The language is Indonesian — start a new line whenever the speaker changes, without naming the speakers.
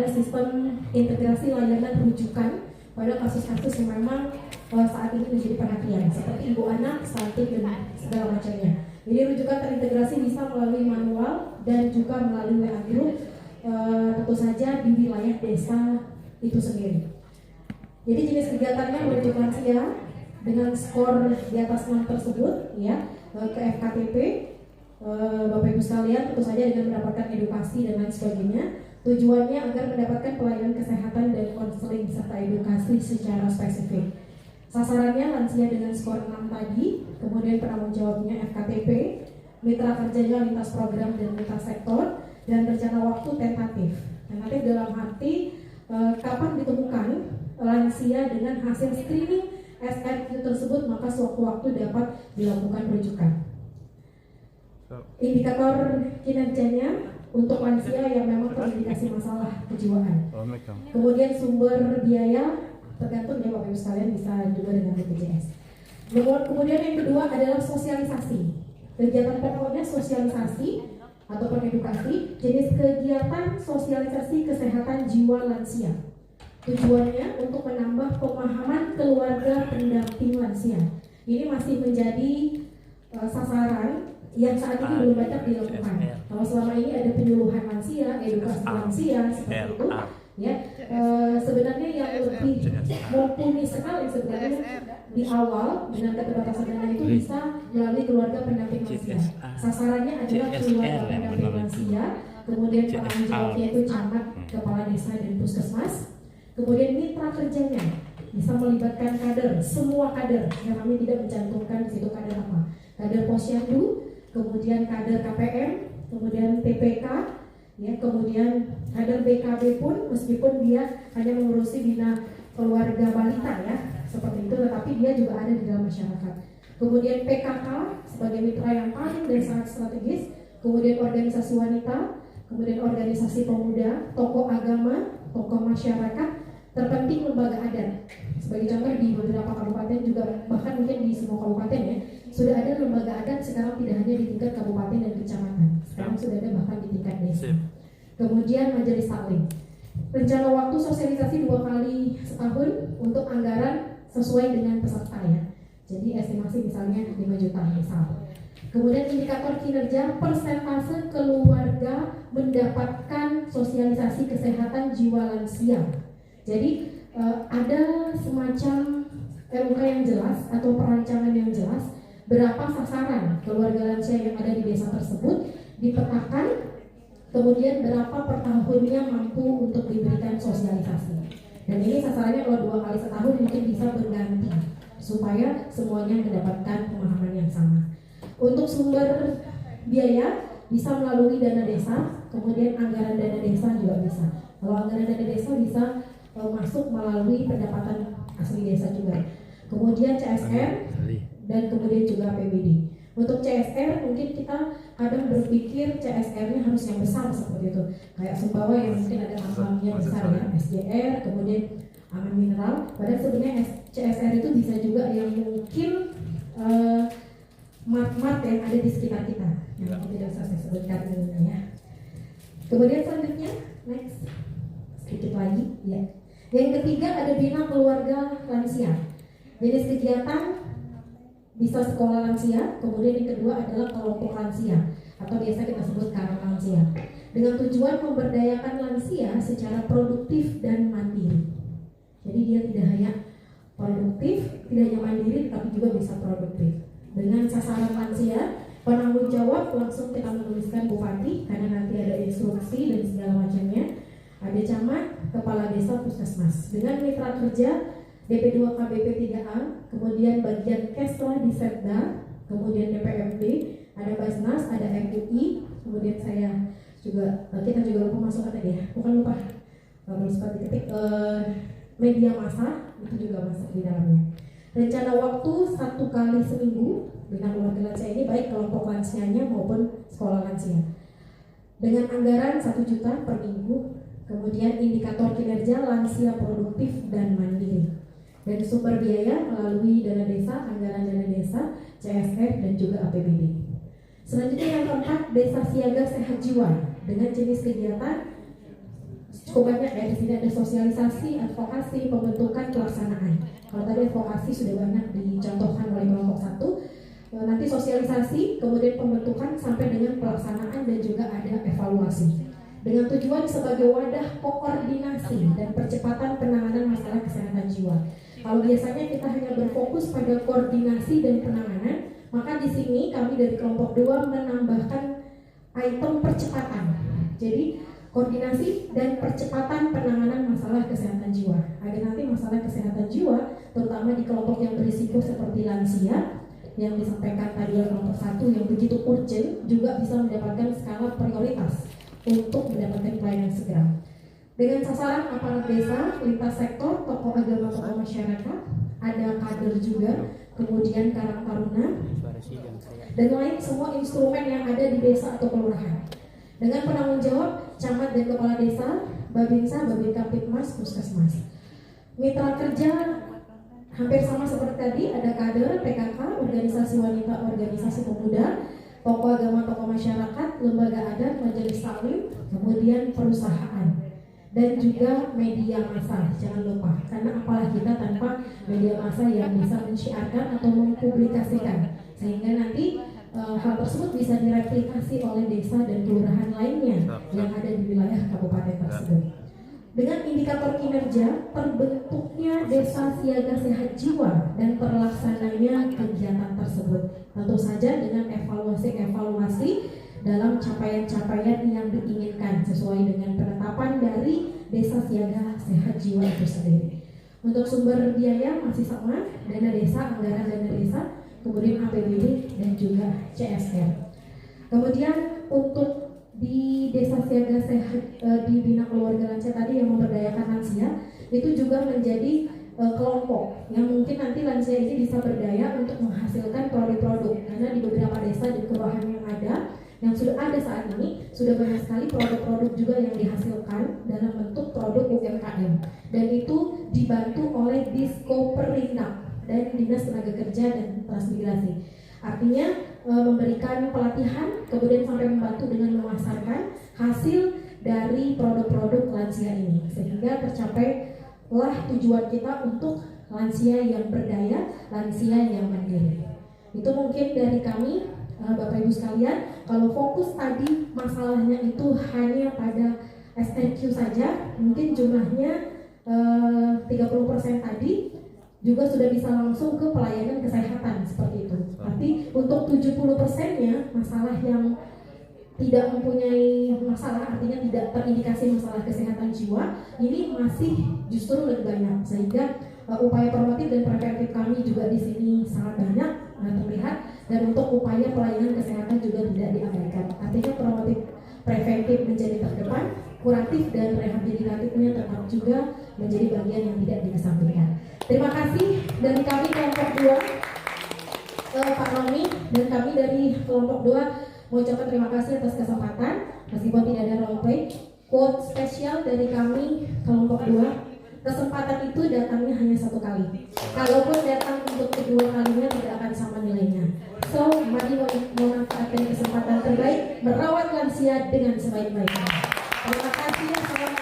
sistem integrasi layanan rujukan pada kasus-kasus yang memang saat ini menjadi perhatian, seperti ibu anak, stunting, dan segala macamnya. Jadi rujukan terintegrasi bisa melalui manual dan juga melalui WA group, tentu saja di wilayah desa itu sendiri. Jadi jenis kegiatannya merujuk lansia dengan skor di atas 6 tersebut, ya, ke FKTP, Bapak Ibu sekalian, tentu saja dengan mendapatkan edukasi dan lain sebagainya. Tujuannya agar mendapatkan pelayanan kesehatan dan konseling serta edukasi secara spesifik. Sasarannya lansia dengan skor 6 tadi, kemudian penanggung jawabnya FKTP, mitra kerjanya lintas program dan lintas sektor, dan rencana waktu tentatif. Tentatif dalam arti kapan ditemukan lansia dengan hasil screening SRQ tersebut, maka sewaktu-waktu dapat dilakukan rujukan. Indikator kinerjanya untuk lansia yang memang terindikasi masalah kejiwaan. Kemudian sumber biaya tergantung ya Bapak Ibu sekalian, bisa juga dengan BPJS. Kemudian yang kedua adalah sosialisasi. Kegiatan pokoknya sosialisasi atau edukasi, jenis kegiatan sosialisasi kesehatan jiwa lansia. Tujuannya untuk menambah pemahaman keluarga pendamping lansia. Ini masih menjadi sasaran yang saat ini belum banyak dilakukan. Kalau selama ini ada penyuluhan lansia, edukasi lansia seperti itu, ya sebenarnya yang lebih mumpuni sekali sebenarnya di awal dengan keterbatasan dana itu bisa melalui keluarga pendamping lansia. Sasarannya adalah keluarga pendamping lansia, kemudian penanggung jawabnya itu camat, kepala desa dan puskesmas, kemudian mitra kerjanya bisa melibatkan kader, semua kader yang kami tidak mencantumkan di situ kader apa, kader posyandu, kemudian kader KPM, kemudian TPK, ya, kemudian kader BKB pun meskipun dia hanya mengurusi bina keluarga balita ya seperti itu, tetapi dia juga ada di dalam masyarakat. Kemudian PKK sebagai mitra yang paling dan sangat strategis, kemudian organisasi wanita, kemudian organisasi pemuda, tokoh agama, tokoh masyarakat, terpenting lembaga adat. Sebagai contoh di beberapa kabupaten juga, bahkan mungkin di semua kabupaten ya, sudah ada lembaga adat sekarang tidak hanya di tingkat kabupaten dan kecamatan, sekarang sudah ada bahkan di tingkat desa. Kemudian majelis taklim. Rencana waktu sosialisasi 2 kali setahun untuk anggaran sesuai dengan peserta ya. Jadi estimasi misalnya 5 juta misal. Kemudian indikator kinerja persentase keluarga mendapatkan sosialisasi kesehatan jiwa lansia. Jadi ada semacam RUK yang jelas atau perancangan yang jelas berapa sasaran keluarga lansia yang ada di desa tersebut dipetakan, kemudian berapa per tahunnya mampu untuk diberikan sosialisasi. Dan ini sasarannya kalau 2 kali setahun mungkin bisa berganti supaya semuanya mendapatkan pemahaman yang sama. Untuk sumber biaya bisa melalui dana desa, kemudian anggaran dana desa juga bisa. Kalau anggaran dana desa bisa masuk melalui pendapatan asli desa juga. Kemudian CSR dan kemudian juga APBD. Untuk CSR mungkin kita kadang berpikir CSR-nya harus yang besar seperti itu. Kayak Sumbawa yang mungkin ada tambangnya besar ya, SJR, kemudian aman mineral. Padahal sebenarnya CSR itu bisa juga yang mungkin mart-mart yang ada di sekitar kita, yang tidak usah saya sebutkan ini ya. Kemudian selanjutnya, next, sedikit lagi ya. Yang ketiga ada bina keluarga lansia. Jenis kegiatan bisa sekolah lansia, kemudian yang kedua adalah kelompok lansia atau biasa kita sebut karang lansia. Dengan tujuan memberdayakan lansia secara produktif dan mandiri. Jadi dia tidak hanya produktif, tidak hanya mandiri, tapi juga bisa produktif. Dengan sasaran lansia, penanggung jawab langsung kita menuliskan bupati karena nanti ada instruksi dan segala macamnya. Ada camat, kepala desa, puskesmas. Dengan mitra kerja DP2 KBP 3A, kemudian bagian Kesla di Setda, kemudian DPMD, ada Basnas, ada MUI, kemudian kita juga lupa masuk tadi ya, bukan lupa, kalau sempat diketik media massa itu juga masuk di dalamnya. Rencana waktu 1 kali seminggu dengan keluarga lansia ini baik kelompok lansianya maupun sekolah lansia. Dengan anggaran 1 juta per minggu. Kemudian indikator kinerja lansia produktif dan mandiri. Dan sumber biaya melalui dana desa, anggaran dana desa, CSR dan juga APBD. Selanjutnya yang keempat, desa siaga sehat jiwa dengan jenis kegiatan cukup banyak ya, di sini ada sosialisasi, advokasi, pembentukan, pelaksanaan. Kalau tadi advokasi sudah banyak dicontohkan oleh kelompok 1, nanti sosialisasi, kemudian pembentukan sampai dengan pelaksanaan dan juga ada evaluasi. Dengan tujuan sebagai wadah koordinasi dan percepatan penanganan masalah kesehatan jiwa. Kalau biasanya kita hanya berfokus pada koordinasi dan penanganan, maka di sini kami dari kelompok 2 menambahkan item percepatan. Jadi koordinasi dan percepatan penanganan masalah kesehatan jiwa. Agar nanti masalah kesehatan jiwa, terutama di kelompok yang berisiko seperti lansia, yang disampaikan tadi oleh kelompok 1 yang begitu urgent, juga bisa mendapatkan skala prioritas untuk mendapatkan pelayanan segera. Dengan sasaran aparat desa, lintas sektor, tokoh agama, tokoh masyarakat, ada kader juga, kemudian karang taruna, dan lain semua instrumen yang ada di desa atau kelurahan. Dengan penanggung jawab camat dan kepala desa, Babinsa, Babin Kaptipmas, Puskesmas. Mitra kerja hampir sama seperti tadi, ada kader, PKK, organisasi wanita, organisasi pemuda, tokoh agama, tokoh masyarakat, lembaga adat, majelis taklim, kemudian perusahaan, dan juga media massa. Jangan lupa, karena apalah kita tanpa media massa yang bisa mensiarkan atau mempublikasikan, sehingga nanti hal tersebut bisa direplikasi oleh desa dan kelurahan lainnya yang ada di wilayah kabupaten tersebut. Dengan indikator kinerja, terbentuknya desa siaga sehat jiwa dan terlaksananya kegiatan tersebut. Tentu saja dengan evaluasi-evaluasi dalam capaian-capaian yang diinginkan sesuai dengan penetapan dari desa siaga sehat jiwa itu sendiri. Untuk sumber biaya masih sama, dana desa, anggaran dana desa, kemudian APBD dan juga CSR. Kemudian untuk di desa siaga sehat di bina keluarga lansia tadi yang memberdayakan lansia, itu juga menjadi kelompok yang mungkin nanti lansia ini bisa berdaya untuk menghasilkan produk-produk, karena di beberapa desa dan kelurahan yang sudah ada saat ini sudah banyak sekali produk-produk juga yang dihasilkan dalam bentuk produk UMKM, dan itu dibantu oleh Diskoperindak dan Dinas Tenaga Kerja dan Transmigrasi. Artinya memberikan pelatihan, kemudian sampai membantu dengan memasarkan hasil dari produk-produk lansia ini, sehingga tercapailah tujuan kita untuk lansia yang berdaya, lansia yang mandiri. Itu mungkin dari kami, Bapak Ibu sekalian. Kalau fokus tadi masalahnya itu hanya pada SNQ saja, mungkin jumlahnya 30% tadi juga sudah bisa langsung ke pelayanan kesehatan seperti itu. Tapi untuk 70%-nya masalah yang tidak mempunyai masalah, artinya tidak terindikasi masalah kesehatan jiwa, ini masih justru lebih banyak, sehingga upaya promotif dan preventif kami juga di sini sangat banyak terlihat, dan untuk upaya pelayanan kesehatan juga tidak diabaikan. Artinya promotif preventif menjadi terdepan, kuratif dan rehabilitatifnya tetap juga menjadi bagian yang tidak dikesampingkan. Terima kasih dari kami kelompok 2, Pak Roni, dan kami dari kelompok 2 mengucapkan terima kasih atas kesempatan. Meskipun tidak ada role play, quote spesial dari kami kelompok 2, kesempatan itu datangnya hanya satu kali. Kalaupun datang untuk kedua kalinya tidak akan sama nilainya. So, mari memanfaatkan kesempatan terbaik merawat lansia dengan sebaik-baiknya. Terima kasih.